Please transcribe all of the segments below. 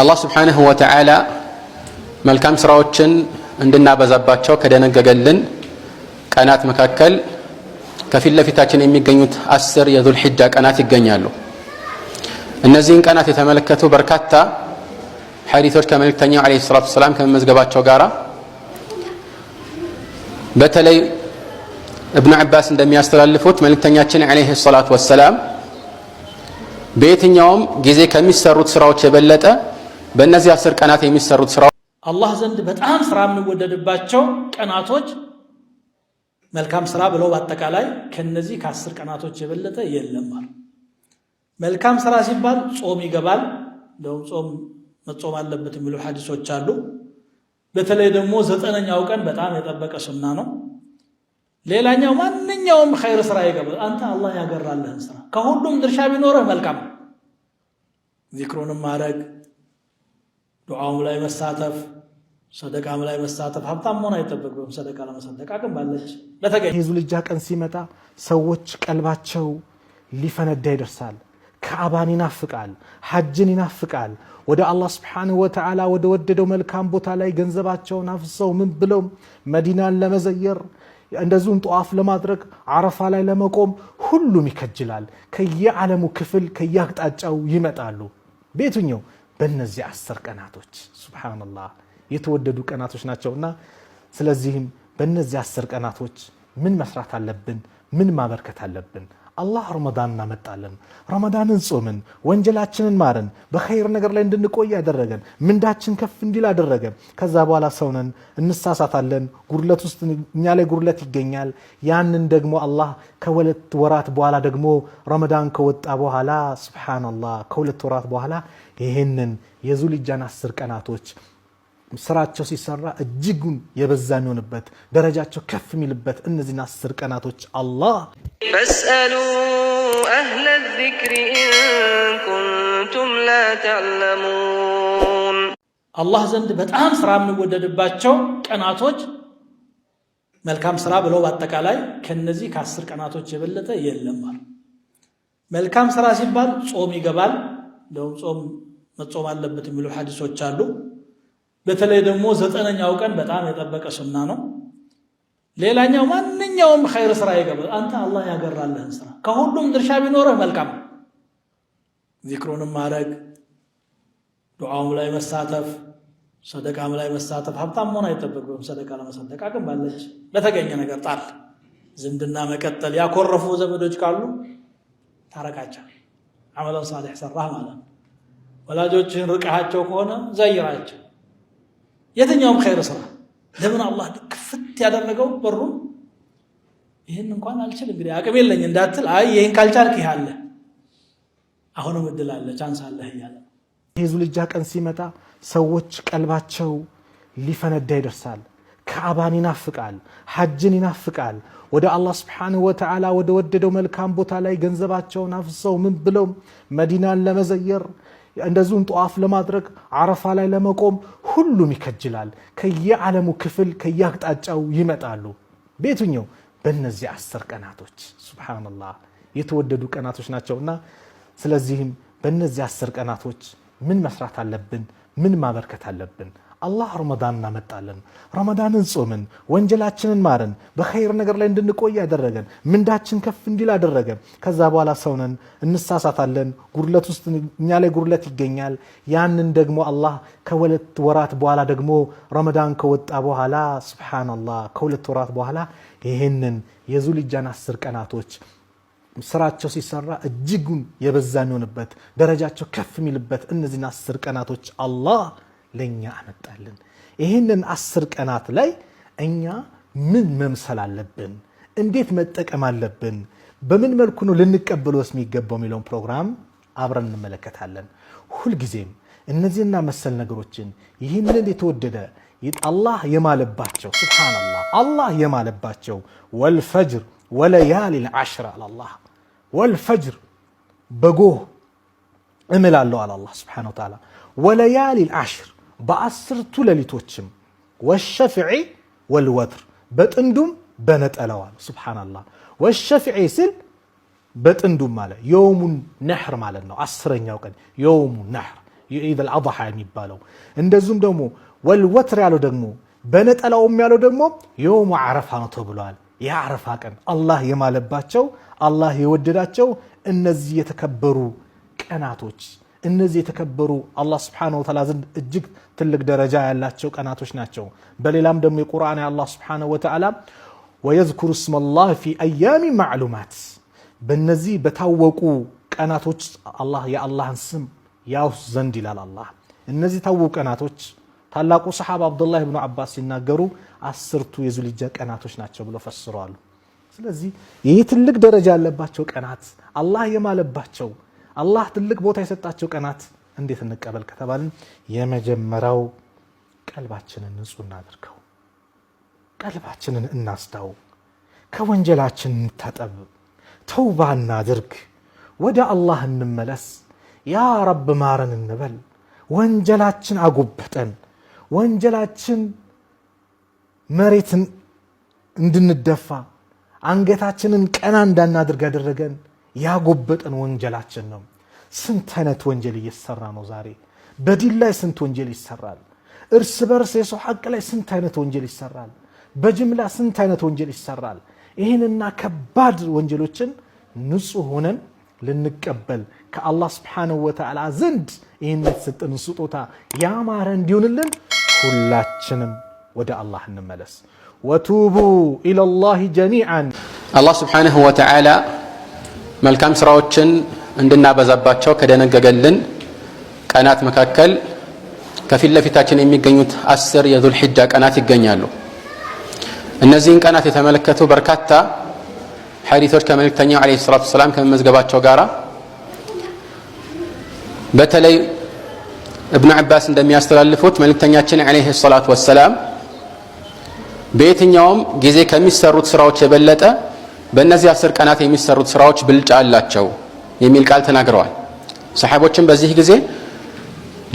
አላህ ስብሓንሁ ወተዓላ መልካም ስራዎችን እንድናበዛባቸው ከደነገገልን ቀናት መካከል ከፊት ለፊታችን የሚገኙት 10 የዙል ሒጃ ቀናት ይገኛሉ። እነዚህን ቀናት የተመለከቱ በርካታ ሐዲሶች ከመልእክተኛው አለይሂ ሰላቱ ወሰላም ከመመዝገባቸው ጋራ በተለይ ኢብኑ አባስ እንደሚያስተላልፉት መልእክተኛችን አለይሂ ሰላቱ ወሰላም በየትኛውም ጊዜ ከሚሰሩት ስራዎች የበለጠ በእነዚህ 10 ቀናት የሚሰሩት ስራዎች አላህ ዘንድ በጣም ስራ የሚወደድባቸው ቀናቶች መልካም ስራ ብለው በአጠቃላይ ከነዚህ ከ10 ቀናቶች የበለጠ የለም ማለት። መልካም ስራ ሲባል ጾም ይገባል። እንደውም ጾም መጾም አለበት የሚሉ ሐዲሶች አሉ። በተለይ ደግሞ 9ኛው ቀን በጣም የጠበቀ ሱና ነው። ሌላኛው ማንኛውም ኸይር ስራ ይገባል። አንተ አላህ ያገራልህን ስራ ከሁሉም ድርሻ ቢኖርህ መልካም ነው። ዚክሩንም ማድረግ፣ ዱዓውም ላይ መሳተፍ፣ ሰደቃም ላይ መሳተፍ። ሀብታም መሆን አይጠበቅም ሰደቃ ለመሰደቅ አቅም ባለች ለተገኘ። የዙል ሒጃ ቀን ሲመጣ ሰዎች ቀልባቸው ሊፈነዳ ይደርሳል። ከዓባን ይናፍቃል፣ ሐጅን ይናፍቃል። ወደ አላህ ስብሓንሁ ወተዓላ ወደ ወደደው መልካም ቦታ ላይ ገንዘባቸውን አፍሰው ምን ብለው መዲናን ለመዘየር እንደዚሁም ጧፍ ለማድረግ አረፋ ላይ ለመቆም ሁሉም ይከጅላል። ከየዓለሙ ክፍል ከየአቅጣጫው ይመጣሉ። በየትኛው በእነዚህ 10 ቀናቶች ሱብሃንአላህ የተወደዱ ቀናቶች ናቸውና፣ ስለዚህም በእነዚህ 10 ቀናቶች ምን መስራት አለብን? ምን ማበርከት አለብን? አላህ ረመዳን እናመጣለን። ረመዳንን ጾምን፣ ወንጀላችንን ማረን፣ በኸይር ነገር ላይ እንድንቆይ ያደረገን፣ ምንዳችን ከፍ እንዲል አደረገን። ከዛ በኋላ ሰውነን እንሳሳታለን፣ ጉድለት ውስጥ እኛ ላይ ጉድለት ይገኛል። ያንን ደግሞ አላህ ከሁለት ወራት በኋላ ደግሞ ረመዳን ከወጣ በኋላ ሱብሃንአላህ ከሁለት ወራት በኋላ ይሄንን የዙል ሒጃን 10 ቀናቶች ስራቸው ሲሰራ እጅጉን የበዛ የሚሆንበት ደረጃቸው ከፍ የሚልበት እነዚህን 10 ቀናቶች አላህ ፈስአሉ አህለ ዚክሪ ኢን ኩንቱም ላ ተዕለሙን አላህ ዘንድ በጣም ስራ የሚወደድባቸው ቀናቶች መልካም ስራ ብለው በአጠቃላይ ከነዚህ ከ10 ቀናቶች የበለጠ የለም ማለት። መልካም ስራ ሲባል ጾም ይገባል። እንደውም ጾም መጾም አለበት የሚሉ ሐዲሶች አሉ። በተለይ ደግሞ 9ኛው ቀን በጣም የጠበቀ ሱና ነው። ሌላኛው ማንኛውም ኸይር ስራ ይገባል። አንተ አላህ ያገራልህን ስራ ከሁሉም ድርሻ ቢኖርህ መልካም ነው። ዚክሩንም ማድረግ፣ ዱዓውም ላይ መሳተፍ፣ ሰደቃም ላይ መሳተፍ። ሀብታም መሆን አይጠበቅም ሰደቃ ለመሰደቅ አቅም ባለች ለተገኘ ነገር ጣል። ዝምድና መቀጠል፣ ያኮረፉ ዘመዶች ካሉ ታረቃቸው። አመለን ሳሊሕ ሰራህ ማለት ነው። ወላጆችህን ርቀሃቸው ከሆነ ዘይራቸው። የትኛውም ኸይር ስራ ለምን አላህ ክፍት ያደረገው በሩን? ይህን እንኳን አልችል እንግዲህ አቅም የለኝ እንዳትል፣ አይ ይህን ካልቻልክ ይህ አለ፣ አሁንም እድል አለ፣ ቻንስ አለህ እያለ። የዙል ሒጃ ቀን ሲመጣ ሰዎች ቀልባቸው ሊፈነዳ ይደርሳል። ከዓባን ይናፍቃል፣ ሐጅን ይናፍቃል። ወደ አላህ ስብሓንሁ ወተዓላ ወደ ወደደው መልካም ቦታ ላይ ገንዘባቸውን አፍሰው ምን ብለው መዲናን ለመዘየር እንደዚሁም ጧፍ ለማድረግ አረፋ ላይ ለመቆም ሁሉም ይከጅላል። ከየዓለሙ ክፍል ከየአቅጣጫው ይመጣሉ። በየትኛው በእነዚህ 10 ቀናቶች ሱብሃንአላህ የተወደዱ ቀናቶች ናቸውና፣ ስለዚህም በእነዚህ 10 ቀናቶች ምን መስራት አለብን? ምን ማበርከት አለብን? አላህ ረመዳን እናመጣለን። ረመዳንን ጾምን፣ ወንጀላችንን ማረን፣ በኸይር ነገር ላይ እንድንቆይ ያደረገን፣ ምንዳችን ከፍ እንዲል አደረገን። ከዛ በኋላ ሰውነን እንሳሳታለን፣ ጉድለት ውስጥ እኛ ላይ ጉድለት ይገኛል። ያንን ደግሞ አላህ ከሁለት ወራት በኋላ ደግሞ ረመዳን ከወጣ በኋላ ሱብሃንአላህ ከሁለት ወራት በኋላ ይሄንን የዙል ሒጃን 10 ቀናቶች ስራቸው ሲሰራ እጅጉን የበዛ የሚሆንበት ደረጃቸው ከፍ የሚልበት እነዚህን 10 ቀናቶች አላህ ለኛ አመጣልን። ይህንን 10 ቀናት ላይ እኛ ምን መምሰል አለብን? እንዴት መጠቀም አለብን? በምን መልኩ ነው ልንቀበለውስ የሚገባው የሚለውን ፕሮግራም አብረን እንመለከታለን። ሁልጊዜም እነዚህና መሰል ነገሮችን ይህንን የተወደደ አላህ የማለባቸው ሱብሃንአላህ አላህ የማለባቸው ወልፈጅር ወለያሊል ዐሽር አላህ ወልፈጅር በጎህ እምላለሁ አላህ ሱብሃነሁ ወተዓላ ወለያሊል ዐሽር በ10ቱ ሌሊቶችም ወሸፍዒ ወልወትር በጥንዱም በነጠላው ሱብሃንአላህ። ወሸፍዒ ሲል በጥንዱም ማለት የውሙን ነህር ማለት ነው። 10ኛው ቀን የውሙ ነህር የኢድ አልአድሃ የሚባለው። እንደዚሁም ደግሞ ወልወትር ያለው ደግሞ በነጠላውም ያለው ደግሞ የውሙ ዓረፋ ነው ተብሏል። የዓረፋ ቀን አላህ የማለባቸው አላህ የወደዳቸው እነዚህ የተከበሩ ቀናቶች፣ እነዚህ የተከበሩ አላህ Subhanahu Wa Ta'ala ዘንድ እጅግ ትልቅ ደረጃ ያላቸው ቀናቶች ናቸው። በሌላም ደግሞ የቁርአን አላህ Subhanahu Wa Ta'ala ويذكر اسم الله في ايام معلومات በእነዚህ በታወቁ ቀናቶች አላህ የአላህን ስም ያውስ ዘንድ ይላል አላህ። እነዚህ ታወቁ ቀናቶች ታላቁ ሰሃባ አብዱላህ ኢብኑ አባስ ሲናገሩ 10ቱ የዙልሂጃ ቀናቶች ናቸው ብለው ፈስረዋል። ስለዚህ ይህ ትልቅ ደረጃ ያለባቸው ቀናት አላህ የማለባቸው አላህ ትልቅ ቦታ የሰጣቸው ቀናት እንዴት እንቀበል ከተባልን የመጀመሪያው ቀልባችንን ንጹህ እናድርገው፣ ቀልባችንን እናስዳው፣ ከወንጀላችን እንታጠብ፣ ተውባ እናድርግ፣ ወደ አላህ እንመለስ፣ ያ ረብ ማረን እንበል። ወንጀላችን አጎበጠን፣ ወንጀላችን መሬትን እንድንደፋ አንገታችንን ቀና እንዳናድርግ ያደረገን ያጎበጠን ወንጀላችን ነው። ስንት አይነት ወንጀል እየሰራ ነው ዛሬ። በዲን ላይ ስንት ወንጀል ይሰራል። እርስ በርስ የሰው ሐቅ ላይ ስንት አይነት ወንጀል ይሰራል። በጅምላ ስንት አይነት ወንጀል ይሰራል። ይህንና ከባድ ወንጀሎችን ንጹህ ሆነን ልንቀበል ከአላህ Subhanahu Wa Ta'ala ዘንድ ይህን የተሰጠን ስጦታ ያማረ እንዲሆንልን ሁላችንም ወደ አላህ እንመለስ። ወቱቡ ኢለላሂ ጀሚዓን። አላህ Subhanahu Wa Ta'ala መልካም ስራዎችን እንድናበዛባቸው ከደነገገልን ቀናት መካከል ከፊት ለፊታችን የሚገኙት 10 የዙልሂጃ ቀናት ይገኛሉ። እነዚህን ቀናት የተመለከቱ በርካታ ሐዲሶች ከመልእክተኛው አለይሂ ሰላቱ ሰላም ከመመዝገባቸው ጋራ በተለይ ኢብኑ አባስ እንደሚያስተላልፉት መልእክተኛችን አለይሂ ሰላቱ ወሰላም በየትኛውም ጊዜ ከሚሰሩት ስራዎች የበለጠ በእነዚህ 10 ቀናት የሚሰሩት ስራዎች ብልጫ አላቸው የሚል ቃል ተናግረዋል። ሰሃቦችን በዚህ ጊዜ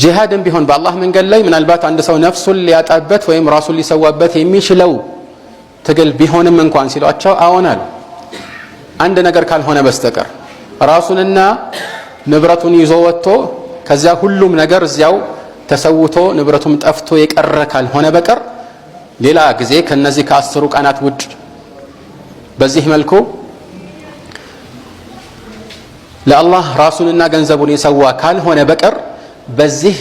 ጂሃድም ቢሆን በአላህ መንገድ ላይ ምናልባት አንድ ሰው ነፍሱን ሊያጣበት ወይም ራሱን ሊሰዋበት የሚችለው ትግል ቢሆንም እንኳን ሲሏቸው አዎናል፣ አንድ ነገር ካልሆነ በስተቀር ራሱንና ንብረቱን ይዞ ወጥቶ ከዚያ ሁሉም ነገር እዚያው ተሰውቶ ንብረቱም ጠፍቶ የቀረ ካልሆነ በቀር ሌላ ጊዜ ከነዚህ ከ10ሩ ቀናት ውጭ በዚህ መልኩ ለአላህ ራሱንና ገንዘቡን የሰዋ ካልሆነ በቀር በዚህ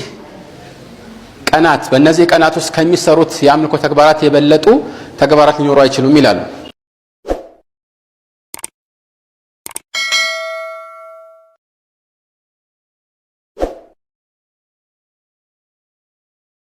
ቀናት በእነዚህ ቀናት ውስጥ ከሚሰሩት የአምልኮ ተግባራት የበለጡ ተግባራት ሊኖሩ አይችሉም ይላሉ።